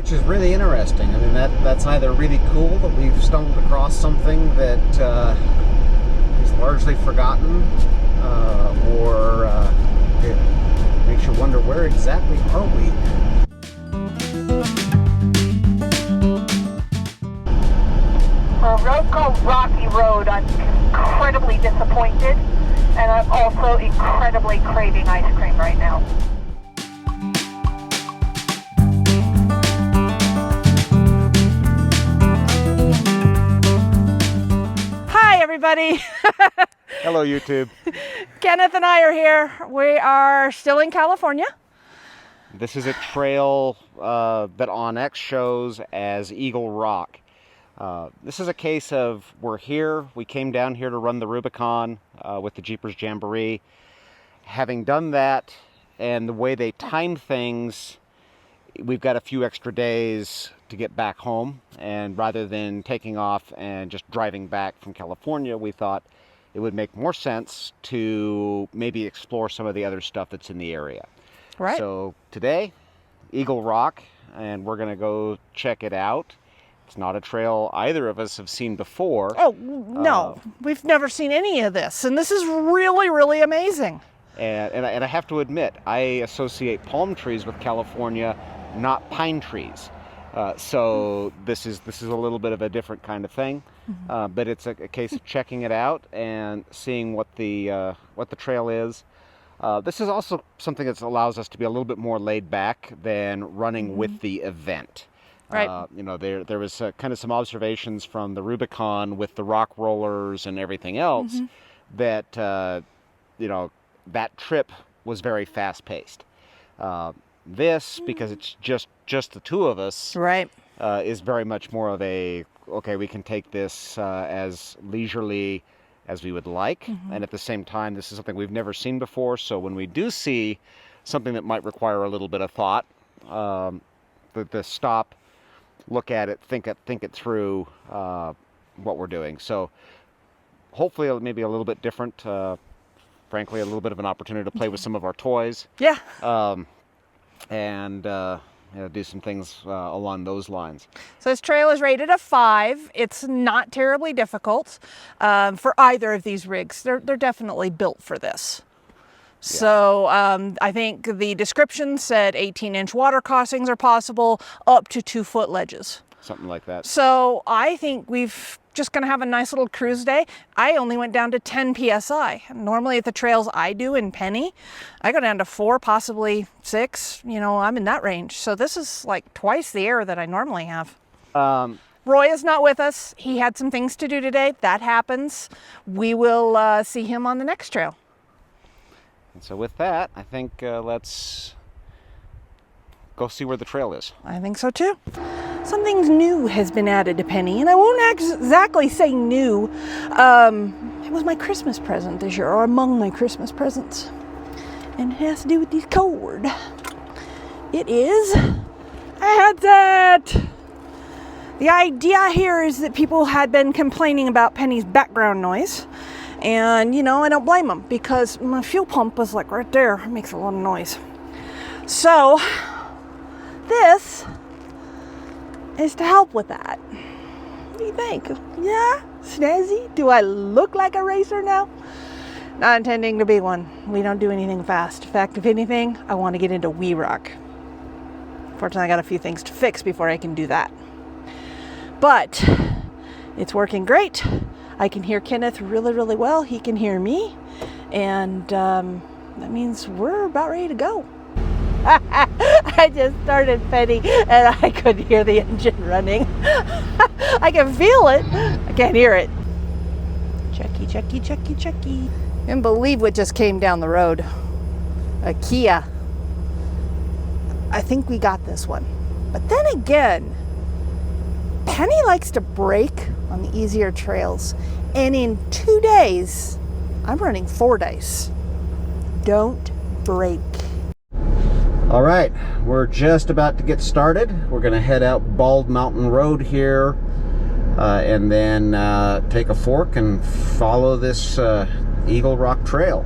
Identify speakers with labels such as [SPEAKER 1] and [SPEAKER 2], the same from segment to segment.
[SPEAKER 1] which is really interesting. I mean, that's either really cool that we've stumbled across something that is largely forgotten, or it makes you wonder, where exactly are we?
[SPEAKER 2] For a road called Rocky Road, I'm incredibly disappointed, and I'm also incredibly craving ice cream right now.
[SPEAKER 3] Hi, everybody.
[SPEAKER 1] Hello, YouTube.
[SPEAKER 3] Kenneth and I are here. We are still in California.
[SPEAKER 1] This is a trail that onX shows as Eagle Rock. This is a case of, we're here, we came down here to run the Rubicon with the Jeepers Jamboree. Having done that, and the way they time things, we've got a few extra days to get back home, and rather than taking off and just driving back from California, we thought it would make more sense to maybe explore some of the other stuff that's in the area.
[SPEAKER 3] Right.
[SPEAKER 1] So today, Eagle Rock, and we're going to go check it out. It's not a trail either of us have seen before.
[SPEAKER 3] Oh, no. We've never seen any of this, and this is really, really amazing.
[SPEAKER 1] And I have to admit, I associate palm trees with California, not pine trees. So this is a little bit of a different kind of thing. But it's a case of checking it out and seeing what the trail is. This is also something that allows us to be a little bit more laid back than running with the event.
[SPEAKER 3] Right.
[SPEAKER 1] There was kind of some observations from the Rubicon with the rock rollers and everything else that, that trip was very fast-paced. This, because it's just the two of us,
[SPEAKER 3] Right.
[SPEAKER 1] is very much more of a, okay, we can take this as leisurely as we would like, and at the same time, this is something we've never seen before, so when we do see something that might require a little bit of thought, the stop, look at it, think it through, what we're doing. So hopefully maybe a little bit different, frankly, a little bit of an opportunity to play with some of our toys.
[SPEAKER 3] Yeah.
[SPEAKER 1] And do some things along those lines.
[SPEAKER 3] So this trail is rated a 5. It's not terribly difficult for either of these rigs. They're definitely built for this. So I think the description said 18-inch water crossings are possible, up to 2-foot ledges.
[SPEAKER 1] Something like that.
[SPEAKER 3] So I think we've just going to have a nice little cruise day. I only went down to 10 PSI. Normally at the trails I do in Penny, I go down to 4, possibly 6. I'm in that range. So this is like twice the air that I normally have. Roy is not with us. He had some things to do today. That happens. We will see him on the next trail.
[SPEAKER 1] And so with that, I think let's go see where the trail is.
[SPEAKER 3] I think so too. Something new has been added to Penny, and I won't exactly say new. It was my Christmas present this year, or among my Christmas presents. And it has to do with this cord. It is a headset. The idea here is that people had been complaining about Penny's background noise. And, I don't blame them, because my fuel pump was like right there. It makes a lot of noise. So, this is to help with that. What do you think? Yeah? Snazzy? Do I look like a racer now? Not intending to be one. We don't do anything fast. In fact, if anything, I want to get into Wee Rock. Fortunately, I got a few things to fix before I can do that. But it's working great. I can hear Kenneth really, really well. He can hear me. And that means we're about ready to go. I just started Penny and I could hear the engine running. I can feel it. I can't hear it. Checky, checky, checky, checky. I can't believe what just came down the road. A Kia. I think we got this one. But then again, Penny likes to brake on the easier trails. And in 2 days, I'm running 4 days. Don't brake.
[SPEAKER 1] All right, we're just about to get started. We're gonna head out Bald Mountain Road here and then take a fork and follow this Eagle Rock Trail.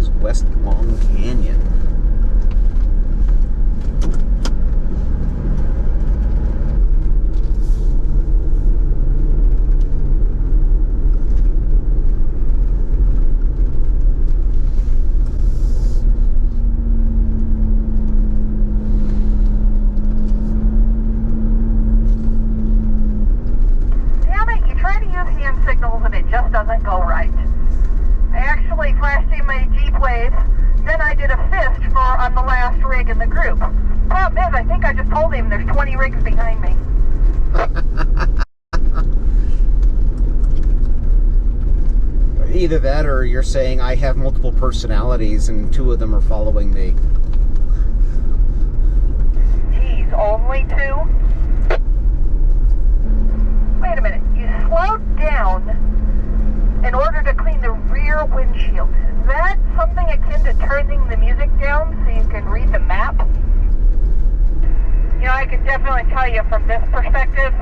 [SPEAKER 1] is West Long Canyon.
[SPEAKER 2] Signals and it just doesn't go right. I actually flashed in my Jeep wave, then I did a fist for on the last rig in the group. Problem is, I think I just told him there's 20 rigs behind me.
[SPEAKER 1] Either that or you're saying I have multiple personalities and 2 of them are following me.
[SPEAKER 2] Geez, only 2? Wait a minute, you slowed down in order to clean the rear windshield. Is that something akin to turning the music down so you can read the map? You know, I can definitely tell you from this perspective,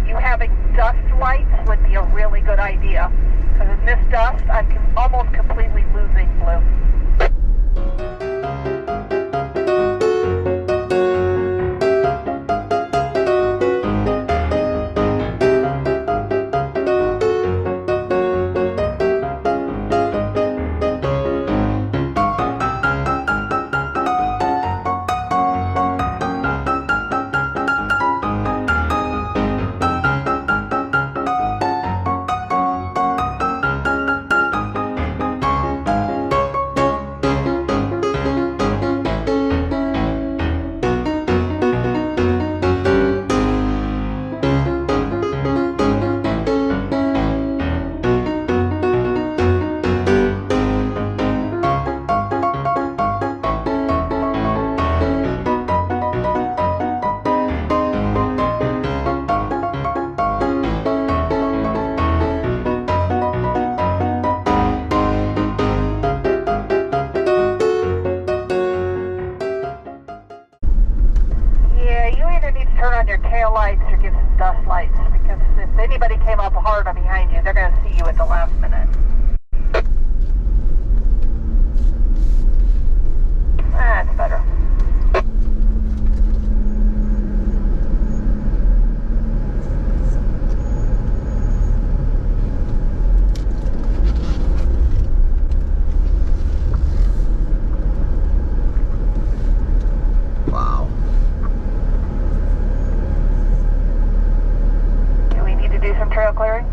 [SPEAKER 2] you having dust lights would be a really good idea. Because in this dust, I'm almost completely losing blue. Turn on your tail lights or give some dust lights, because if anybody came up hard on behind you, they're going to see you at the last minute. That's better. Trail clearing?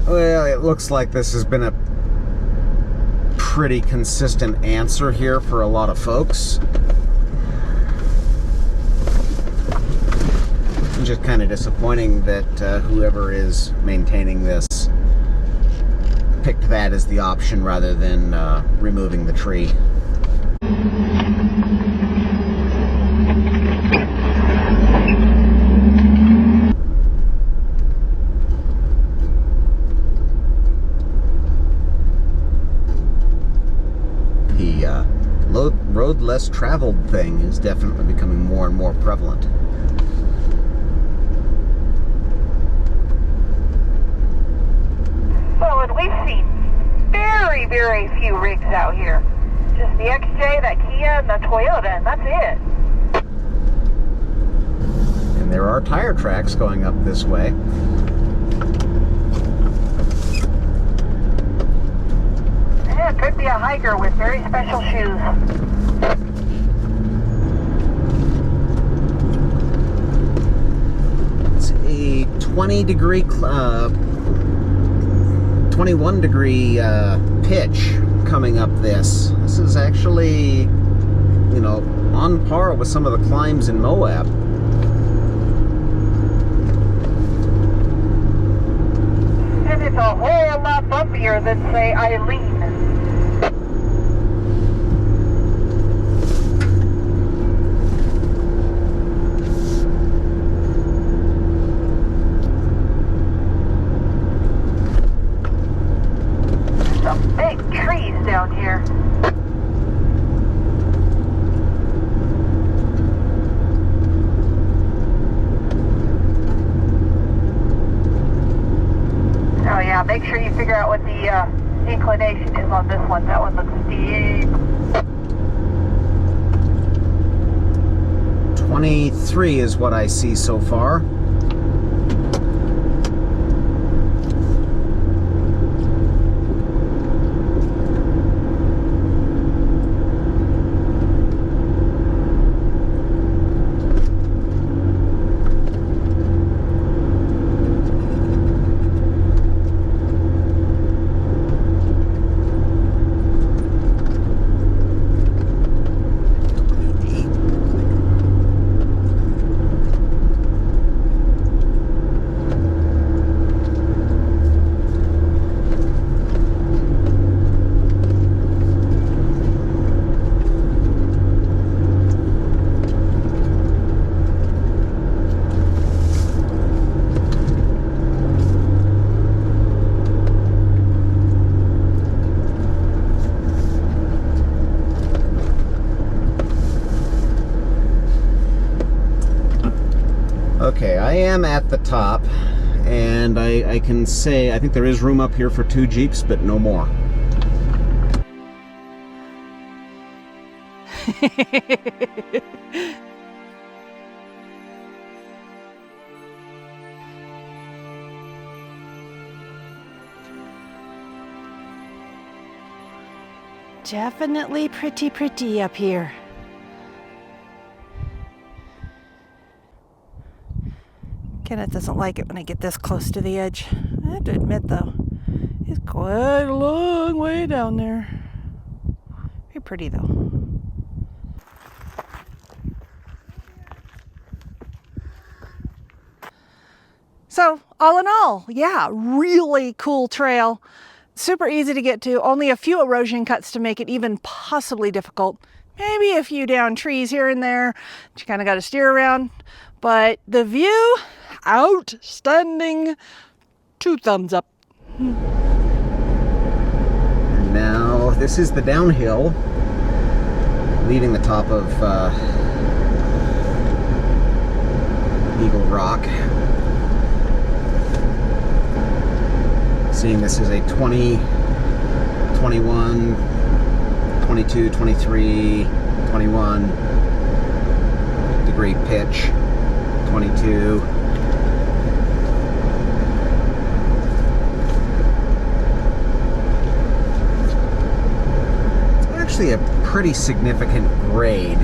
[SPEAKER 1] Well, it looks like this has been a pretty consistent answer here for a lot of folks. It's just kind of disappointing that whoever is maintaining this picked that as the option rather than removing the tree. Road less traveled thing is definitely becoming more and more prevalent.
[SPEAKER 2] Well, and we've seen very, very few rigs out here. Just the XJ, that Kia, and the Toyota, and that's it.
[SPEAKER 1] And there are tire tracks going up this way.
[SPEAKER 2] Yeah, it could be a hiker with very special shoes.
[SPEAKER 1] It's a 21 degree pitch coming up this. This is actually, you know, on par with some of the climbs in Moab.
[SPEAKER 2] And it's a whole lot bumpier than, say, Eileen. Some big trees down here. Oh yeah, make sure you figure out what the inclination is on this one. That one looks steep.
[SPEAKER 1] 23 is what I see so far. Okay, I am at the top, and I can say I think there is room up here for 2 Jeeps, but no more.
[SPEAKER 3] Definitely pretty up here. Kenneth doesn't like it when I get this close to the edge. I have to admit, though, it's quite a long way down there. Very pretty, though. So, all in all, yeah, really cool trail. Super easy to get to. Only a few erosion cuts to make it even possibly difficult. Maybe a few down trees here and there that you kind of got to steer around. But the view, outstanding. 2 thumbs up.
[SPEAKER 1] And now this is the downhill, leaving the top of Eagle Rock. Seeing this is a 20, 21, 22, 23, 21 degree pitch, 22. Actually a pretty significant grade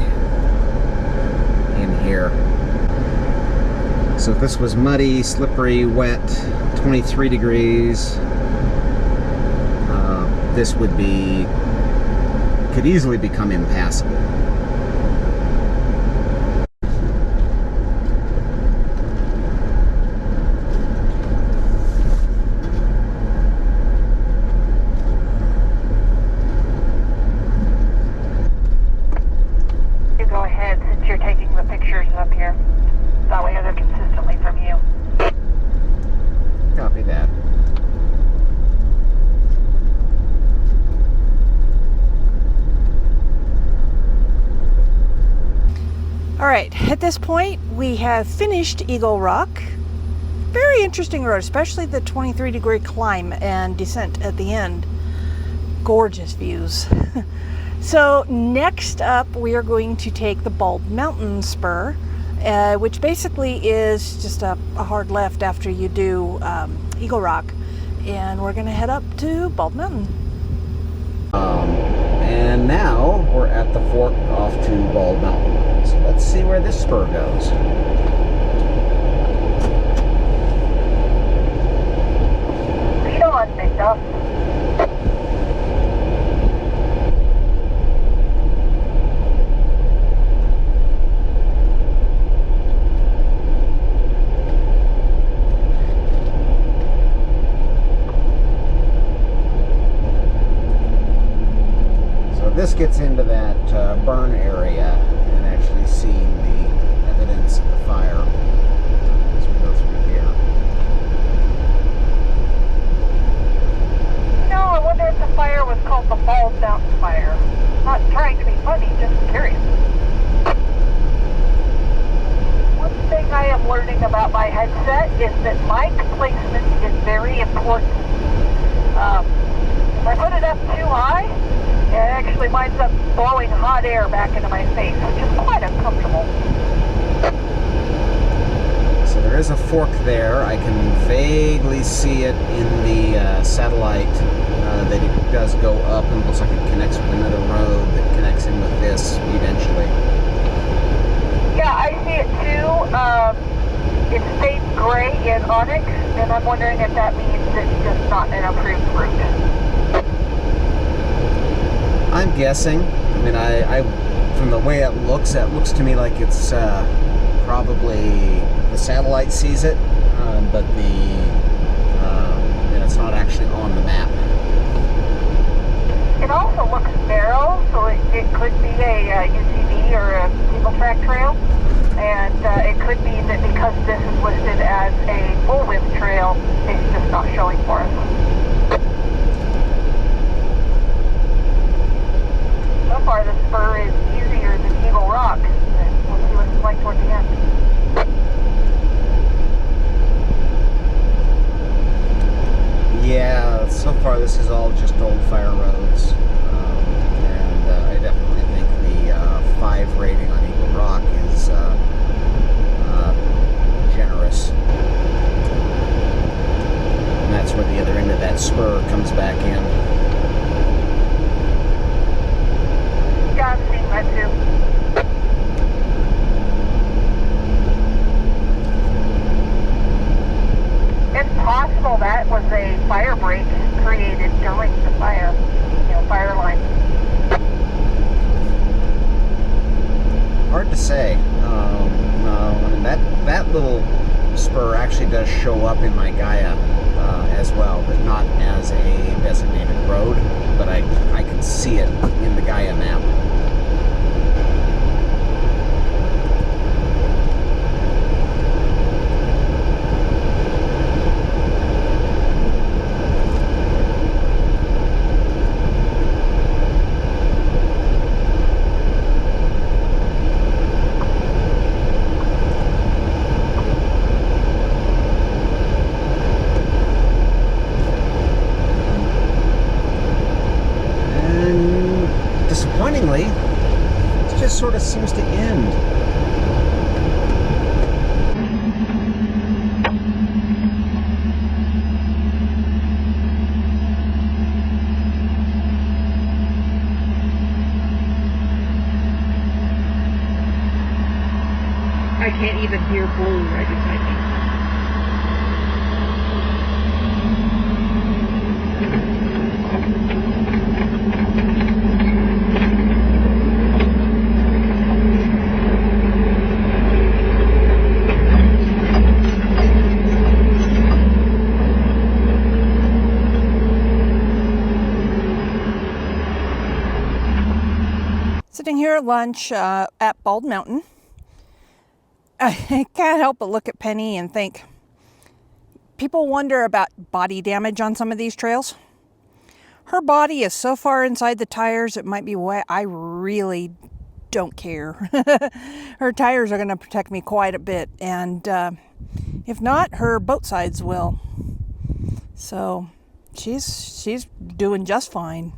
[SPEAKER 1] in here. So if this was muddy, slippery, wet, 23 degrees, this could easily become impassable.
[SPEAKER 2] You go ahead since you're taking the pictures up here. That way they're consistently from you.
[SPEAKER 1] Copy that.
[SPEAKER 3] All right, at this point, we have finished Eagle Rock. Very interesting road, especially the 23-degree climb and descent at the end. Gorgeous views. So next up, we are going to take the Bald Mountain Spur, which basically is just a hard left after you do Eagle Rock. And we're going to head up to Bald Mountain.
[SPEAKER 1] And now we're at the fork off to Bald Mountain. So let's see where this spur goes.
[SPEAKER 2] Lead on, McDuff.
[SPEAKER 1] This gets into that burn area and actually seeing the evidence of the fire as we go through here.
[SPEAKER 2] No, I wonder if the fire was called the Bald Mountain Fire. Not trying to be funny, just curious. One thing I am learning about my headset is that mic placement is very important. I put it up too high, it actually winds up blowing hot air back into my face, which is quite uncomfortable.
[SPEAKER 1] So there is a fork there. I can vaguely see it in the satellite that it does go up and looks like it connects with another road that connects in with this eventually.
[SPEAKER 2] Yeah, I see it too. It stayed gray in Onyx, and I'm wondering if that means it's just not an approved route.
[SPEAKER 1] I'm guessing. I mean, I from the way it looks to me like it's probably the satellite sees it, but it's not actually on the map.
[SPEAKER 2] It also looks narrow, so it could be a UTV or a single track trail, and it could be that because this is listed as a full width trail, it's just not showing for us. So far, the spur is easier than Eagle Rock, but we'll see what it's like toward the end.
[SPEAKER 1] Yeah, so far this is all just old fire roads, and I definitely think the 5 rating on Eagle Rock is generous. And that's where the other end of that spur comes back in.
[SPEAKER 2] Yeah, I'm seeing that too. It's possible that was a fire break created during the fire, fire line.
[SPEAKER 1] Hard to say. I mean, that little spur actually does show up in my Gaia as well, but not as a designated road, but I can see it in the Gaia map. Disappointingly, it just sort of seems to end.
[SPEAKER 2] I can't even hear Blue right beside me.
[SPEAKER 3] Sitting here at lunch at Bald Mountain, I can't help but look at Penny and think, people wonder about body damage on some of these trails. Her body is so far inside the tires it might be wet. I really don't care. Her tires are going to protect me quite a bit, and if not, her boat sides will. So she's doing just fine.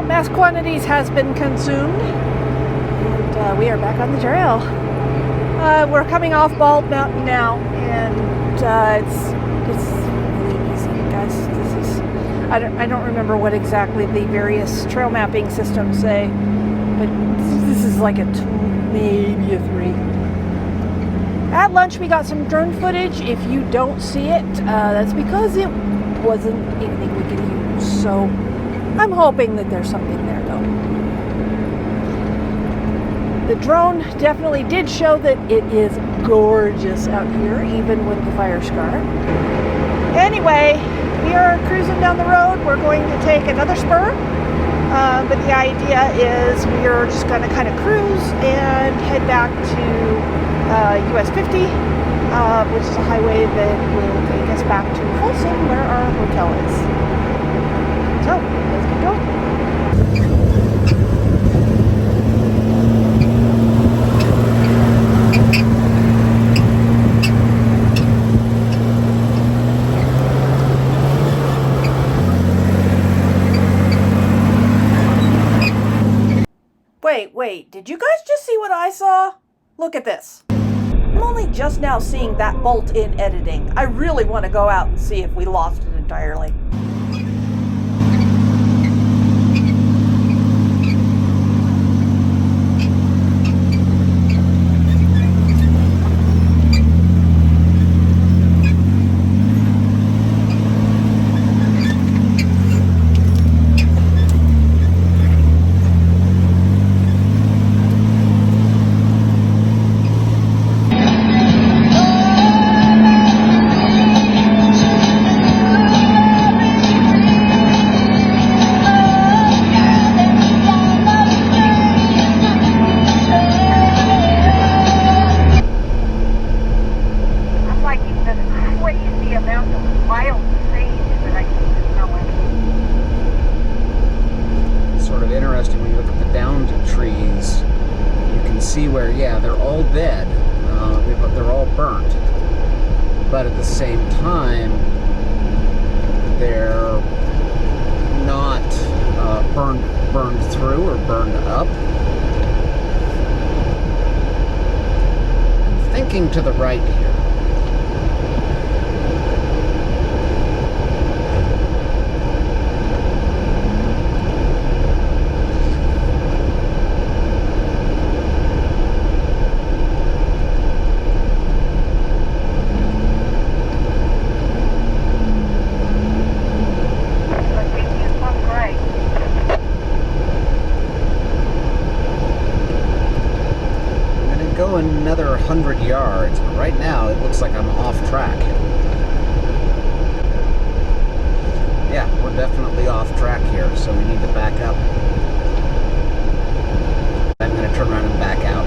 [SPEAKER 3] mass quantities has been consumed, and we are back on the trail. We're coming off Bald Mountain now, and it's really easy, guys. This is I don't remember what exactly the various trail mapping systems say, but this is like a 2, maybe a 3. At lunch, we got some drone footage. If you don't see it, that's because it wasn't anything we could use. So I'm hoping that there's something there, though. The drone definitely did show that it is gorgeous out here, even with the fire scar. Anyway, we are cruising down the road. We're going to take another spur, but the idea is we are just going to kind of cruise and head back to US 50, which is a highway that will take us back to Folsom, where our hotel is. So, let's get going. Wait, did you guys just see what I saw? Look at this. I'm only just now seeing that bolt in editing. I really want to go out and see if we lost it entirely.
[SPEAKER 1] But at the same time, they're not burned through or burned up. I'm thinking to the right here. Another 100 yards, but right now it looks like I'm off track. Yeah, we're definitely off track here, so we need to back up. I'm going to turn around and back out.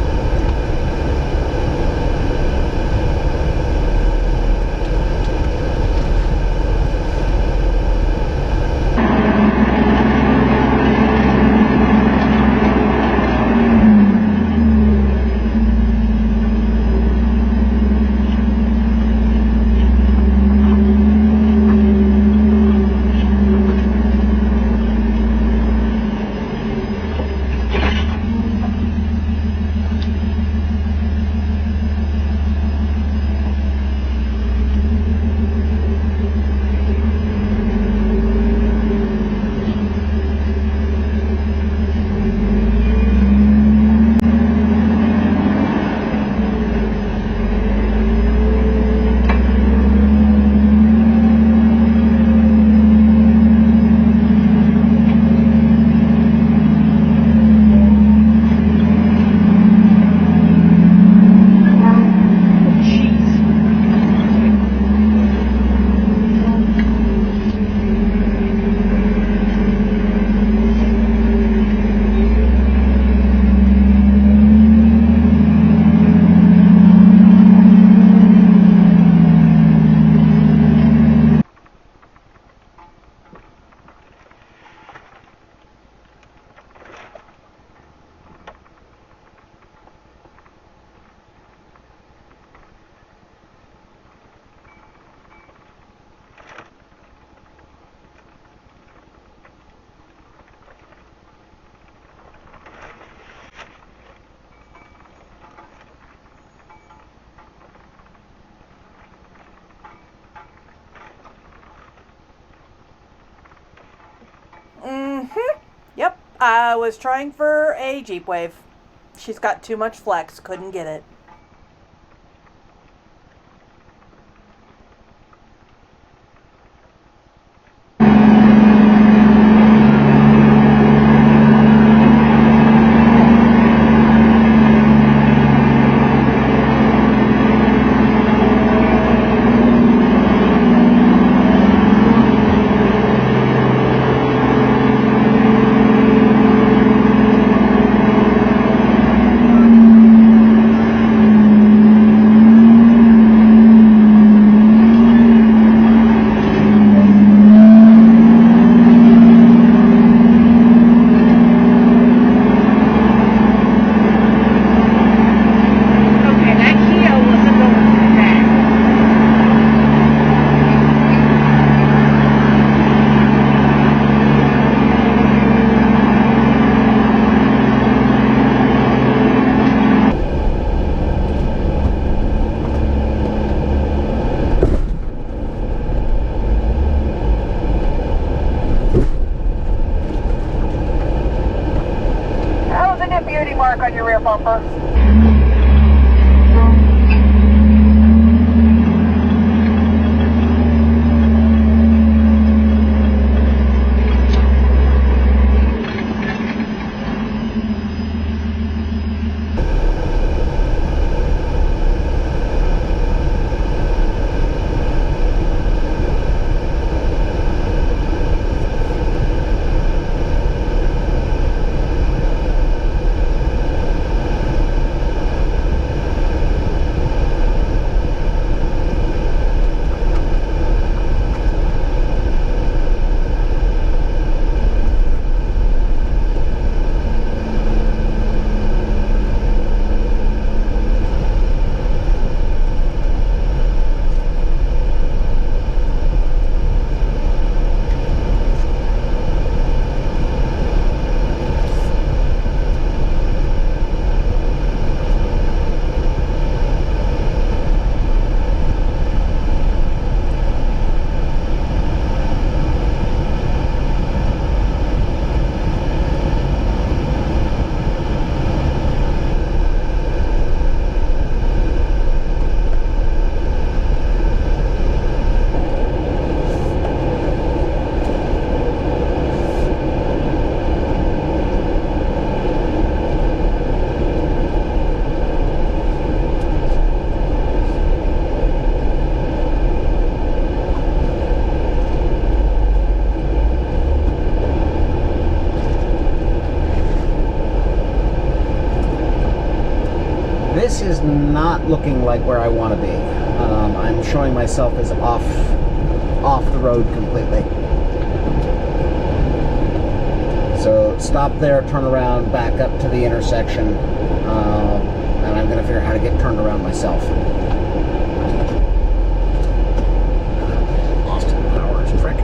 [SPEAKER 3] I was trying for a Jeep Wave. She's got too much flex, couldn't get it.
[SPEAKER 2] Beauty mark on your rear bumper.
[SPEAKER 1] This is not looking like where I want to be. I'm showing myself as off the road completely. So stop there, turn around, back up to the intersection, and I'm going to figure out how to get turned around myself. Austin Powers trick.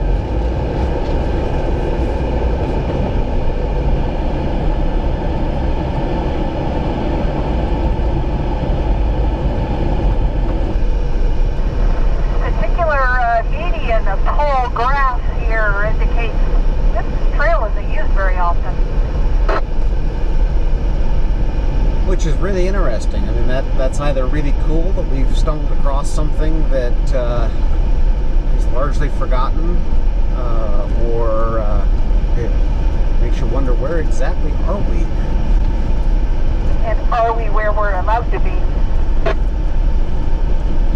[SPEAKER 2] Median of tall grass here indicates this trail isn't used very often.
[SPEAKER 1] Which is really interesting. I mean, that's either really cool that we've stumbled across something that is largely forgotten, or it makes you wonder, where exactly are we?
[SPEAKER 2] And are we where we're allowed to be?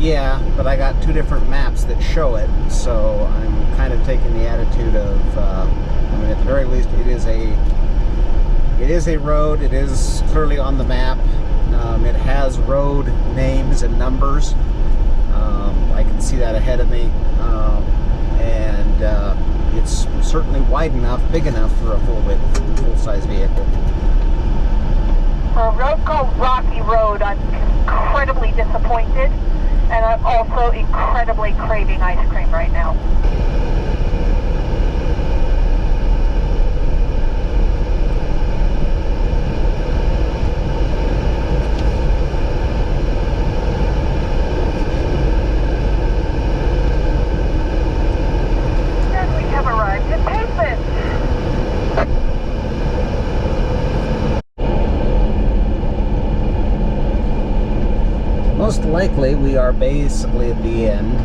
[SPEAKER 1] Yeah, but I got two different maps that show it, so I'm kind of taking the attitude of, I mean, at the very least, it is a road. It is clearly on the map. It has road names and numbers. I can see that ahead of me, and it's certainly wide enough, big enough for a full-size vehicle.
[SPEAKER 2] For a road called Rocky Road, I'm incredibly disappointed. And I'm also incredibly craving ice cream right now. And we have arrived at Pavement.
[SPEAKER 1] likely we are basically at the end,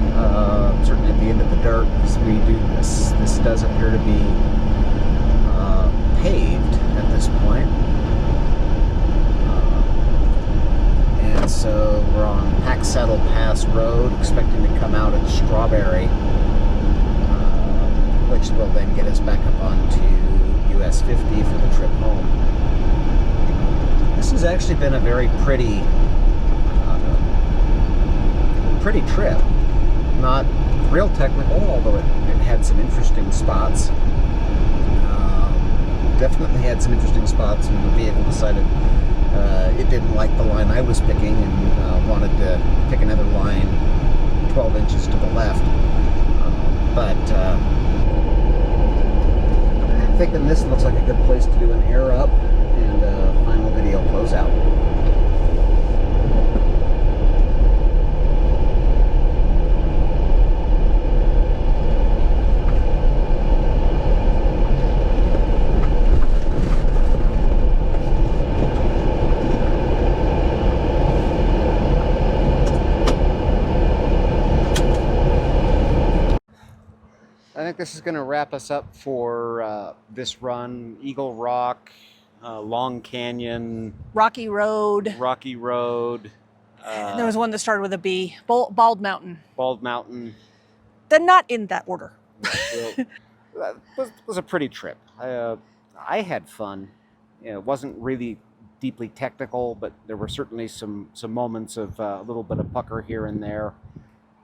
[SPEAKER 1] certainly at the end of the dirt, because this does appear to be paved at this point. And so we're on Pack Saddle Pass Road, expecting to come out at Strawberry, which will then get us back up onto US 50 for the trip home. This has actually been a very pretty trip. Not real technical, although it had some interesting spots. Definitely had some interesting spots when the vehicle decided it didn't like the line I was picking and wanted to pick another line 12 inches to the left. But I'm thinking this looks like a good place to do an air up and a final video closeout. I think this is going to wrap us up for this run. Eagle Rock, Long Canyon,
[SPEAKER 3] Rocky Road. There was one that started with a B. Bald Mountain.
[SPEAKER 1] Bald Mountain.
[SPEAKER 3] They're not in that order.
[SPEAKER 1] That was a pretty trip. I had fun. It wasn't really deeply technical, but there were certainly some moments of a little bit of pucker here and there.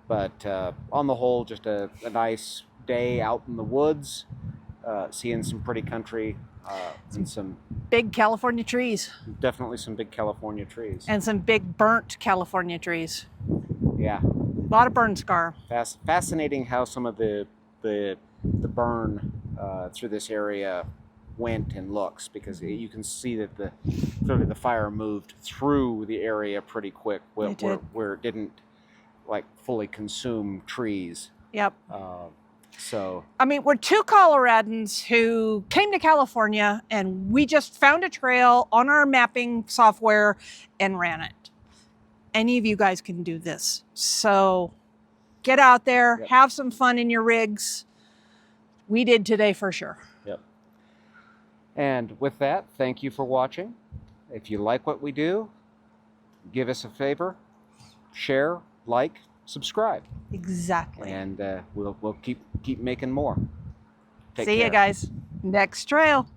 [SPEAKER 1] But on the whole, just a nice day out in the woods, seeing some pretty country and some
[SPEAKER 3] big California trees.
[SPEAKER 1] Definitely some big California trees.
[SPEAKER 3] And some big burnt California trees.
[SPEAKER 1] Yeah.
[SPEAKER 3] A lot of burn scar.
[SPEAKER 1] Fascinating how some of the burn through this area went and looks, because you can see that clearly the fire moved through the area pretty quick, where it didn't like fully consume trees.
[SPEAKER 3] Yep.
[SPEAKER 1] So
[SPEAKER 3] I mean, we're two Coloradans who came to California and we just found a trail on our mapping software and ran it. Any of you guys can do this. So get out there, have some fun in your rigs. We did today for sure.
[SPEAKER 1] Yep. And with that, thank you for watching. If you like what we do, give us a favor, share, like, subscribe.
[SPEAKER 3] Exactly.
[SPEAKER 1] And we'll keep making more. Take
[SPEAKER 3] See
[SPEAKER 1] care.
[SPEAKER 3] you guys. Next trail.